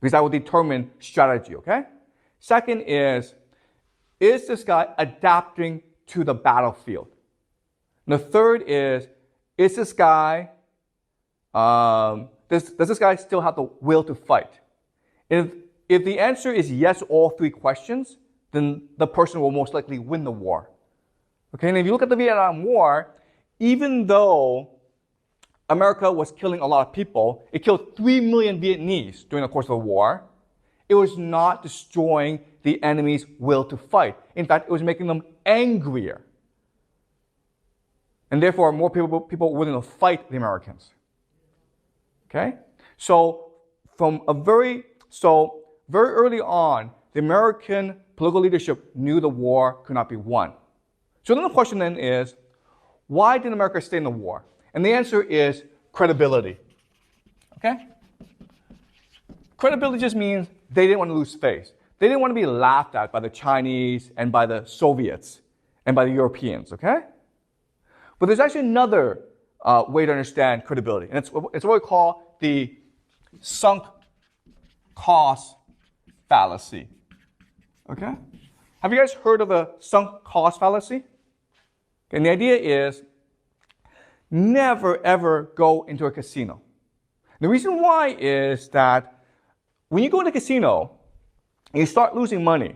Because that will determine strategy, okay? Second is this guy adapting to the battlefield? And the third is this guy, does this guy still have the will to fight? If the answer is yes to all 3 questions, then the person will most likely win the war. Okay, and if you look at the Vietnam War, even though America was killing a lot of people, it killed 3 million Vietnamese during the course of the war, it was not destroying the enemy's will to fight. In fact, it was making them angrier. And therefore, more people were willing to fight the Americans. Okay? So very early on, the American political leadership knew the war could not be won. So then the question then is, why did America stay in the war? And the answer is credibility. Okay? Credibility just means they didn't want to lose face. They didn't want to be laughed at by the Chinese and by the Soviets and by the Europeans, okay? But there's actually another way to understand credibility, and it's what we call the sunk cost fallacy. Okay? Have you guys heard of the sunk cost fallacy? Okay, and the idea is never ever go into a casino. The reason why is that when you go into a casino and you start losing money,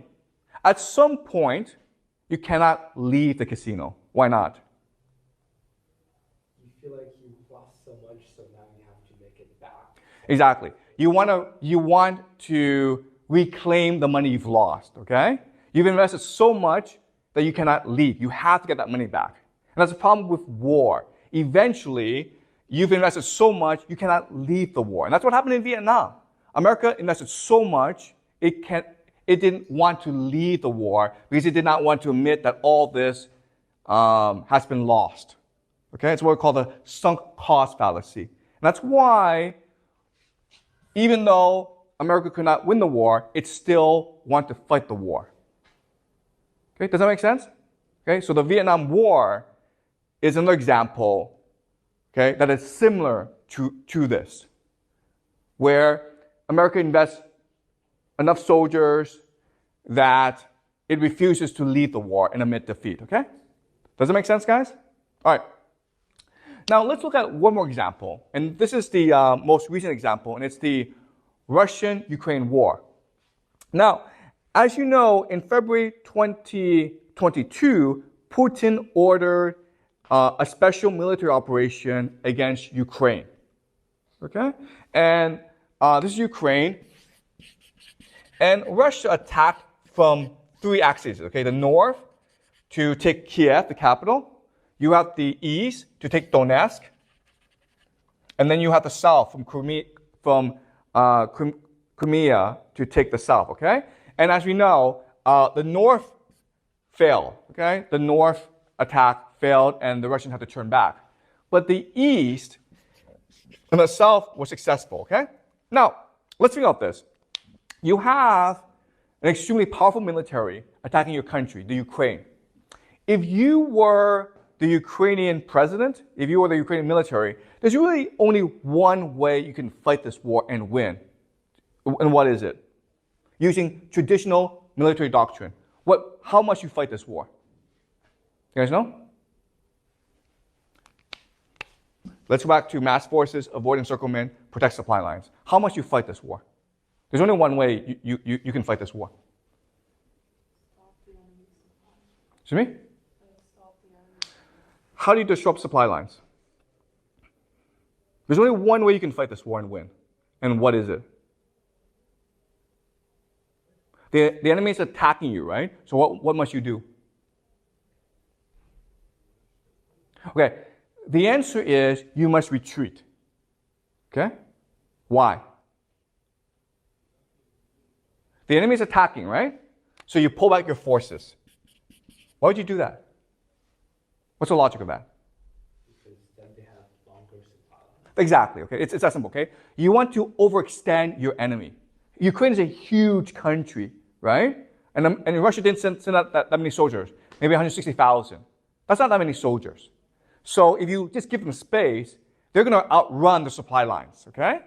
at some point you cannot leave the casino. Why not? You feel like you've lost so much, so now you have to make it back. Exactly. You want to reclaim the money you've lost, okay? You've invested so much that you cannot leave. You have to get that money back. And that's the problem with war. Eventually, you've invested so much, you cannot leave the war. And that's what happened in Vietnam. America invested so much, it it didn't want to lead the war because it did not want to admit that all this has been lost. Okay, it's what we call the sunk cost fallacy. And that's why, even though America could not win the war, it still wanted to fight the war. Okay, does that make sense? Okay, so the Vietnam War is another example, okay, that is similar to this, where America invests enough soldiers that it refuses to lead the war and admit defeat, okay? Does it make sense, guys? All right. Now, let's look at one more example. And this is the most recent example, and it's the Russian-Ukraine war. Now, as you know, in February 2022, Putin ordered a special military operation against Ukraine. Okay? And this is Ukraine. And Russia attacked from three axes. Okay? The north to take Kiev, the capital. You have the east to take Donetsk. And then you have the south from Crimea to take the south. Okay? And as we know, the north failed. Okay? The north attack failed and the Russians had to turn back. But the east and the south were successful, okay? Now, let's think about this. You have an extremely powerful military attacking your country, the Ukraine. If you were the Ukrainian president, if you were the Ukrainian military, there's really only one way you can fight this war and win. And what is it? Using traditional military doctrine. How much you fight this war? You guys know? Let's go back to mass forces, avoid encirclement, protect supply lines. How much you fight this war? There's only one way you can fight this war. Stop the enemy supply. Excuse me? Stop the enemy. How do you disrupt supply lines? There's only one way you can fight this war and win. And what is it? The enemy is attacking you, right? So what must you do? Okay, the answer is you must retreat. Okay? Why? The enemy is attacking, right? So you pull back your forces. Why would you do that? What's the logic of that? Because then they have longer supply lines. Exactly, okay? It's that simple, okay? You want to overextend your enemy. Ukraine is a huge country, right? And Russia didn't send out that many soldiers, maybe 160,000. That's not that many soldiers. So if you just give them space, they're going to outrun the supply lines, okay?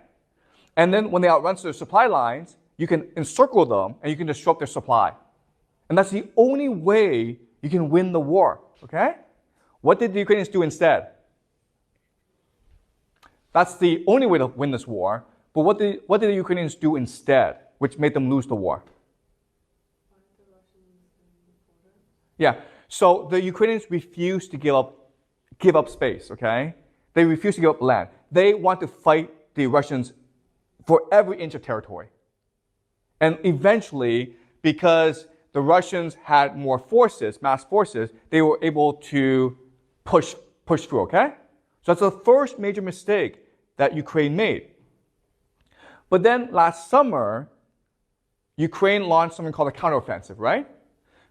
And then when they outrun the supply lines, you can encircle them and you can disrupt their supply. And that's the only way you can win the war, okay? What did the Ukrainians do instead? That's the only way to win this war. But what did the Ukrainians do instead, which made them lose the war? Yeah, so the Ukrainians refused to give up space, okay? They refused to give up land. They want to fight the Russians for every inch of territory. And eventually, because the Russians had more forces, mass forces, they were able to push through, okay? So that's the first major mistake that Ukraine made. But then last summer, Ukraine launched something called a counteroffensive, right?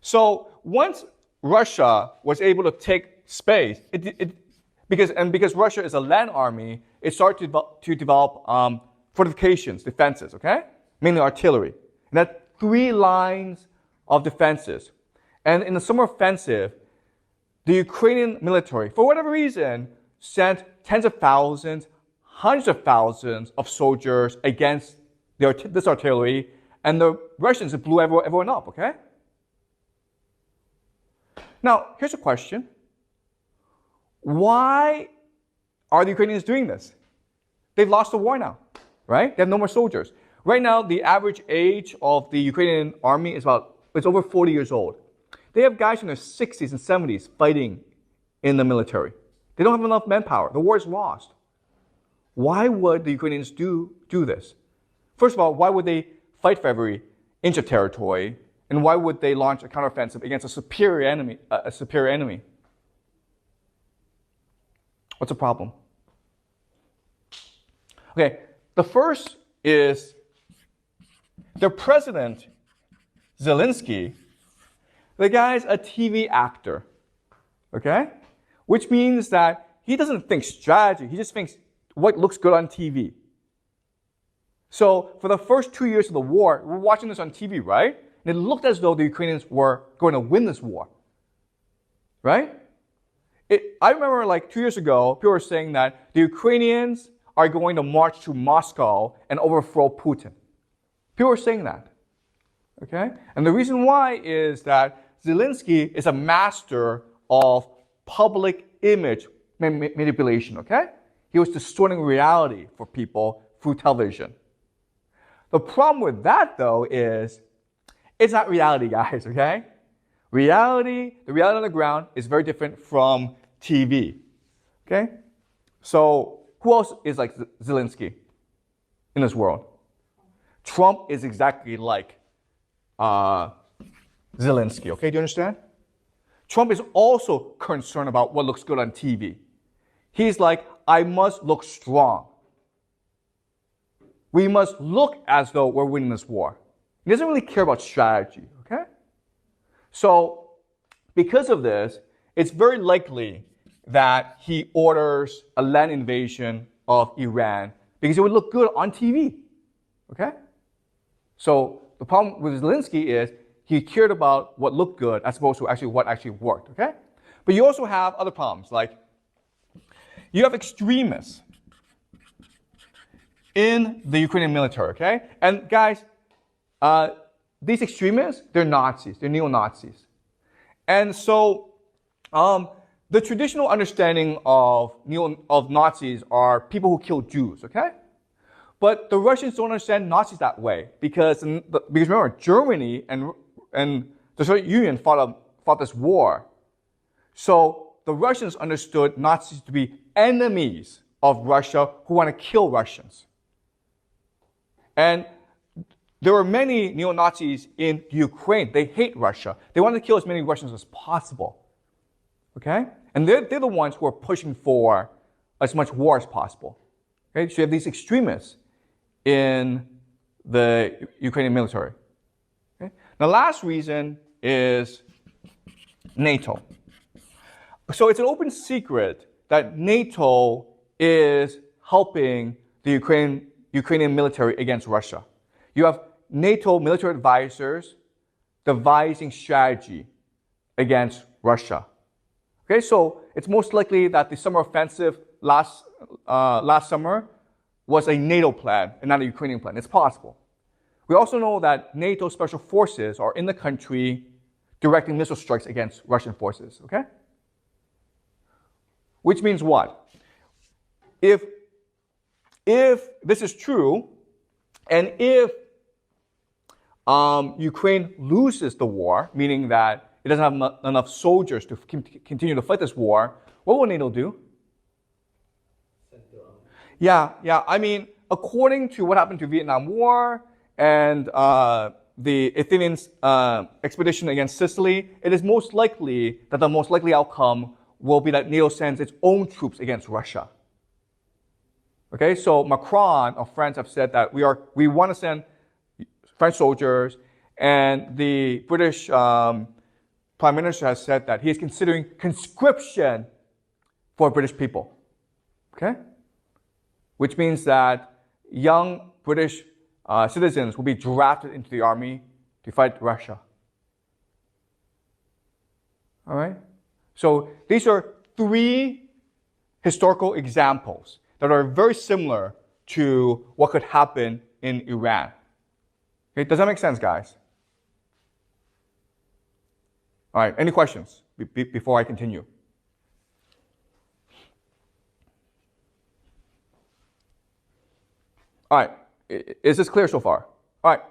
So once Russia was able to take space, because Russia is a land army, it started to develop fortifications, defenses, okay? Mainly artillery. And that 3 lines of defenses. And in the summer offensive, the Ukrainian military, for whatever reason, sent tens of thousands, hundreds of thousands of soldiers against this artillery, and the Russians blew everyone up, okay? Now, here's a question. Why are the Ukrainians doing this? They've lost the war now, right? They have no more soldiers. Right now, the average age of the Ukrainian army is over 40 years old. They have guys in their 60s and 70s fighting in the military. They don't have enough manpower. The war is lost. Why would the Ukrainians do this? First of all, why would they fight for every inch of territory? And why would they launch a counteroffensive against a superior enemy? What's the problem? Okay, the first is the president Zelensky, the guy's a TV actor, okay? Which means that he doesn't think strategy, he just thinks what looks good on TV. So for the first 2 years of the war, we're watching this on TV, right? And it looked as though the Ukrainians were going to win this war, right? I remember like 2 years ago, people were saying that the Ukrainians are going to march to Moscow and overthrow Putin. People were saying that, okay? And the reason why is that Zelensky is a master of public image manipulation, okay? He was distorting reality for people through television. The problem with that, though, is it's not reality, guys, okay? The reality on the ground is very different from TV, okay? So who else is like Zelensky in this world? Trump is exactly like Zelensky, okay? Do you understand? Trump is also concerned about what looks good on TV. He's like, I must look strong. We must look as though we're winning this war. He doesn't really care about strategy, okay? So, because of this, it's very likely that he orders a land invasion of Iran because it would look good on TV, okay? So, the problem with Zelensky is he cared about what looked good as opposed to actually what actually worked, okay? But you also have other problems, like you have extremists in the Ukrainian military, okay? And guys, these extremists, they're Nazis, they're neo-Nazis. And so the traditional understanding of Nazis are people who kill Jews, okay? But the Russians don't understand Nazis that way because remember, Germany and the Soviet Union fought this war. So the Russians understood Nazis to be enemies of Russia who want to kill Russians. And there were many neo-Nazis in Ukraine. They hate Russia. They want to kill as many Russians as possible. Okay? And they're the ones who are pushing for as much war as possible. Okay? So you have these extremists in the Ukrainian military. Okay? The last reason is NATO. So it's an open secret that NATO is helping the Ukrainian military against Russia. You have NATO military advisors devising strategy against Russia. Okay, so it's most likely that the summer offensive last summer was a NATO plan and not a Ukrainian plan. It's possible. We also know that NATO special forces are in the country directing missile strikes against Russian forces, okay? Which means what? If this is true, and if Ukraine loses the war, meaning that it doesn't have enough soldiers to continue to fight this war, what will NATO do? Yeah. I mean, according to what happened to Vietnam War and the Athenians' expedition against Sicily, it is most likely that the most likely outcome will be that NATO sends its own troops against Russia. Okay, so Macron of France have said that we want to send French soldiers, and the British Prime Minister has said that he is considering conscription for British people. Okay, which means that young British citizens will be drafted into the army to fight Russia. All right, so these are 3 historical examples that are very similar to what could happen in Iran. Okay, does that make sense, guys? All right, any questions before I continue? All right, is this clear so far? All right,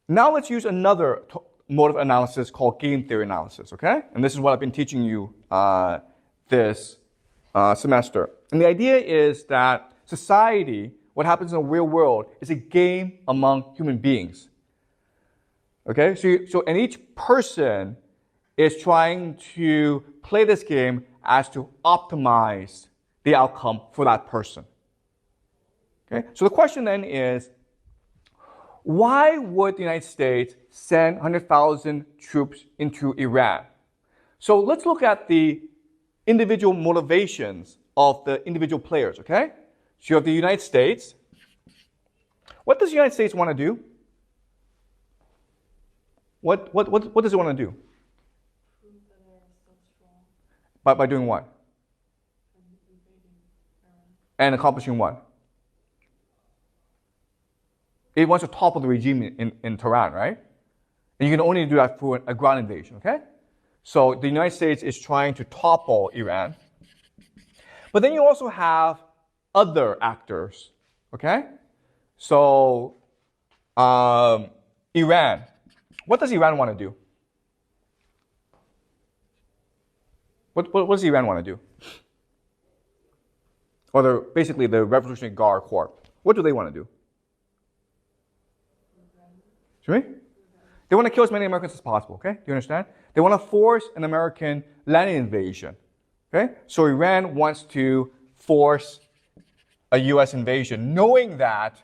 now let's use another mode of analysis called game theory analysis, okay? And this is what I've been teaching you this semester. And the idea is that society, what happens in the real world, is a game among human beings. Okay, and each person is trying to play this game as to optimize the outcome for that person. Okay, so the question then is, Why would the United States send 100,000 troops into Iran? So let's look at the individual motivations of the individual players, okay? So you have the United States. What does the United States want to do? What does it want to do? Prove that they are so strong By doing what? and invading Iran. And accomplishing what? It wants to topple the regime in Tehran, right? And you can only do that through a ground invasion, okay? So the United States is trying to topple Iran. But then you also have other actors, okay? So Iran. What does Iran want to do? What does Iran want to do? Or basically the Revolutionary Guard Corps. What do they want to do? Right? They want to kill as many Americans as possible, okay? Do you understand? They want to force an American land invasion, okay? So Iran wants to force a U.S. invasion, knowing that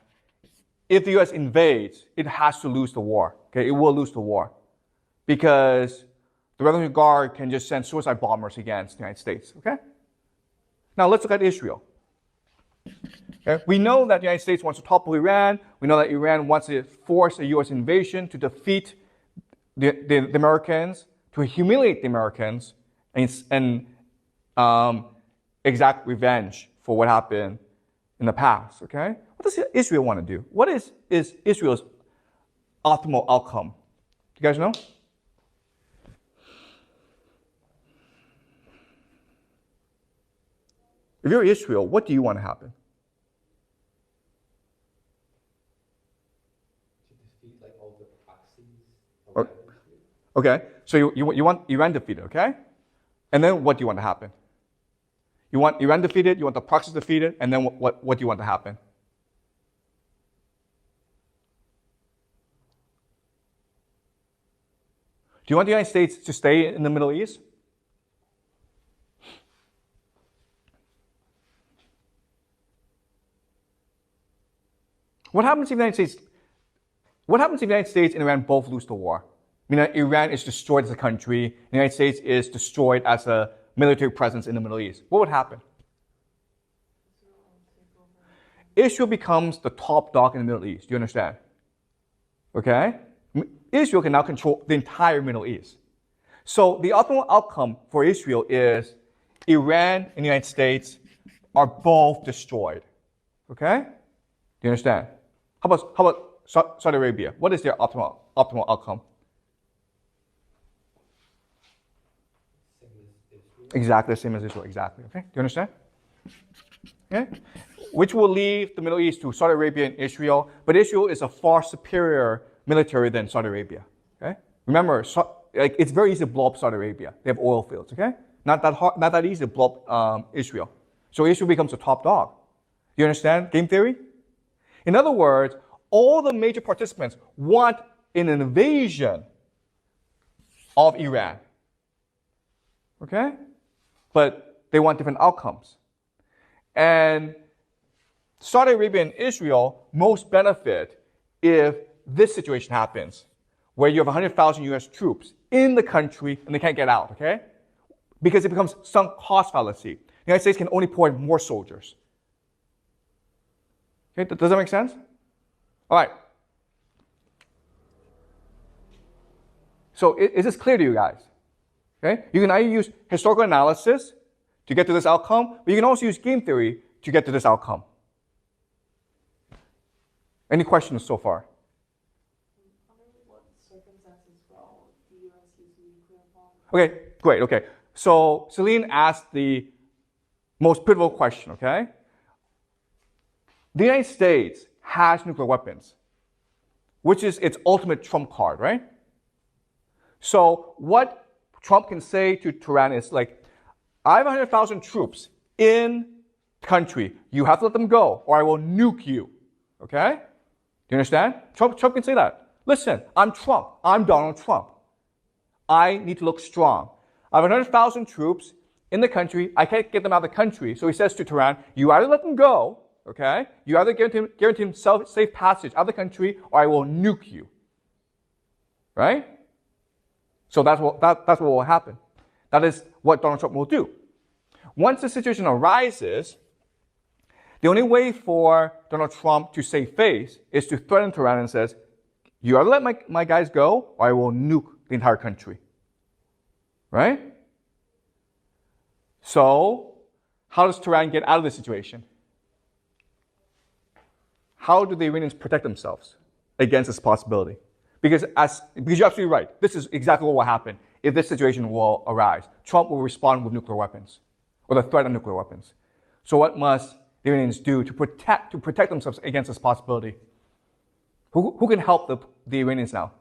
if the U.S. invades, it has to lose the war, okay? It will lose the war because the Revolutionary Guard can just send suicide bombers against the United States, okay? Now let's look at Israel. Okay? We know that the United States wants to topple Iran. We know that Iran wants to force a U.S. invasion to defeat the Americans, to humiliate the Americans, and exact revenge for what happened in the past. Okay? What does Israel want to do? What is Israel's optimal outcome? Do you guys know? If you're Israel, what do you want to happen? Okay, so you want Iran defeated, okay? And then what do you want to happen? You want Iran defeated, you want the proxies defeated, and then what do you want to happen? Do you want the United States to stay in the Middle East? What happens if the United States and Iran both lose the war? I mean, Iran is destroyed as a country, the United States is destroyed as a military presence in the Middle East. What would happen? Israel becomes the top dog in the Middle East. Do you understand? Okay? Israel can now control the entire Middle East. So the optimal outcome for Israel is Iran and the United States are both destroyed. Okay? Do you understand? How about Saudi Arabia? What is their optimal outcome? Exactly the same as Israel. Exactly. Okay? Do you understand? Okay? Which will leave the Middle East to Saudi Arabia and Israel, but Israel is a far superior military than Saudi Arabia. Okay? Remember, it's very easy to blow up Saudi Arabia. They have oil fields. Okay? Not that easy to blow up Israel. So Israel becomes a top dog. Do you understand game theory? In other words, all the major participants want an invasion of Iran. Okay? But they want different outcomes. And Saudi Arabia and Israel most benefit if this situation happens, where you have 100,000 US troops in the country and they can't get out, okay? Because it becomes sunk cost fallacy. The United States can only pour in more soldiers. Okay, does that make sense? All right. So is this clear to you guys? Okay? You can either use historical analysis to get to this outcome, but you can also use game theory to get to this outcome. Any questions so far? Under what circumstances will the U.S. use nuclear bombs? Okay, great, okay. So Celine asked the most pivotal question, okay? The United States has nuclear weapons, which is its ultimate trump card, right? So what Trump can say to Tehran is like, I have 100,000 troops in the country. You have to let them go, or I will nuke you. Okay? Do you understand? Trump can say that. Listen, I'm Trump. I'm Donald Trump. I need to look strong. I have 100,000 troops in the country. I can't get them out of the country. So he says to Tehran, you either let them go, Okay? You either guarantee him safe passage out of the country, or I will nuke you. Right? So that's what will happen. That is what Donald Trump will do. Once the situation arises, the only way for Donald Trump to save face is to threaten Tehran and says, you either let my guys go, or I will nuke the entire country. Right? So, how does Tehran get out of this situation? How do the Iranians protect themselves against this possibility? Because you're absolutely right. This is exactly what will happen if this situation will arise. Trump will respond with nuclear weapons, or the threat of nuclear weapons. So what must the Iranians do to protect themselves against this possibility? Who can help the Iranians now?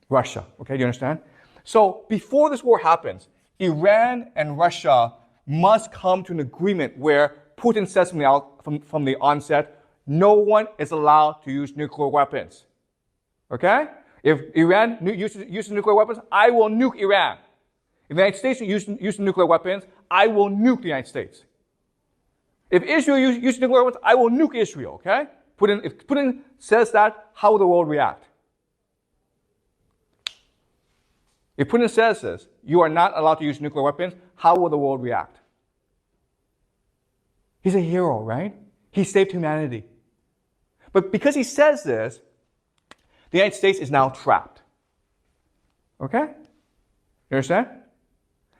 Russia. Okay, do you understand? So before this war happens, Iran and Russia must come to an agreement where Putin says from the onset, no one is allowed to use nuclear weapons. Okay? If Iran uses nuclear weapons, I will nuke Iran. If the United States uses nuclear weapons, I will nuke the United States. If Israel uses nuclear weapons, I will nuke Israel. Okay? If Putin says that, how will the world react? If Putin says this, you are not allowed to use nuclear weapons, how will the world react? He's a hero, right? He saved humanity. But because he says this, the United States is now trapped. Okay? You understand?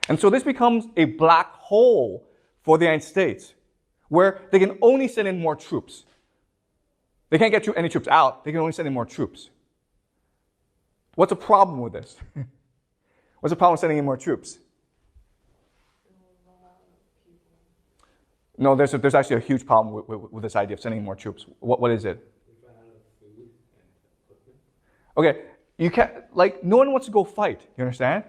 And so this becomes a black hole for the United States, where they can only send in more troops. They can't get any troops out. They can only send in more troops. What's the problem with this? What's the problem with sending in more troops? No, there's actually a huge problem with this idea of sending in more troops. What is it? Okay, you can't, no one wants to go fight, you understand?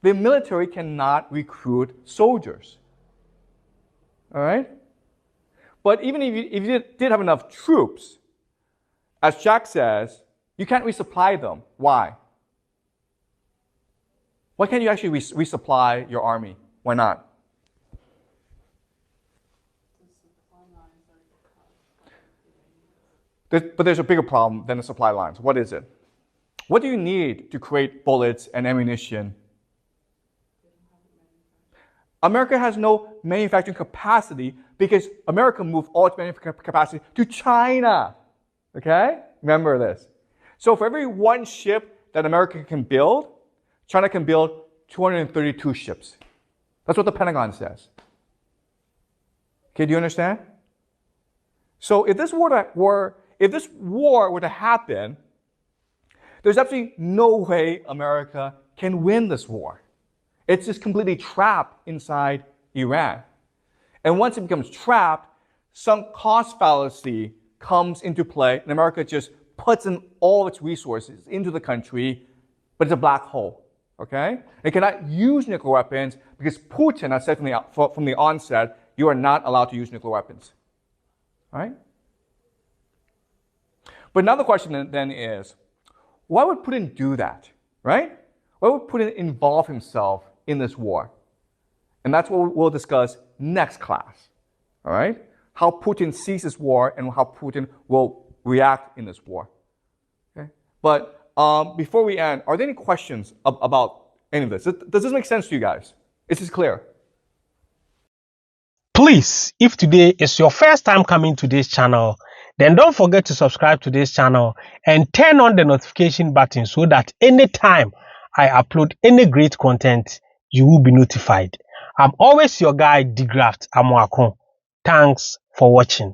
The military cannot recruit soldiers. All right? But even if you did have enough troops, as Jack says, you can't resupply them. Why? Why can't you actually resupply your army? Why not? But there's a bigger problem than the supply lines. What is it? What do you need to create bullets and ammunition? America has no manufacturing capacity because America moved all its manufacturing capacity to China. Okay? Remember this. So for every one ship that America can build, China can build 232 ships. That's what the Pentagon says. Okay, do you understand? So if this war were to happen, there's absolutely no way America can win this war. It's just completely trapped inside Iran. And once it becomes trapped, some cost fallacy comes into play, and America just puts in all its resources into the country, but it's a black hole. Okay? It cannot use nuclear weapons because Putin has said from the onset, you are not allowed to use nuclear weapons. All right? But now the question then is, why would Putin do that? Right? Why would Putin involve himself in this war? And that's what we'll discuss next class. All right? How Putin sees this war and how Putin will react in this war. Okay? But before we end, are there any questions about any of this? Does this make sense to you guys? Is this clear? Please, if today is your first time coming to this channel, then don't forget to subscribe to this channel and turn on the notification button so that anytime I upload any great content, you will be notified. I'm always your guy, De-Graft Amoako. Thanks for watching.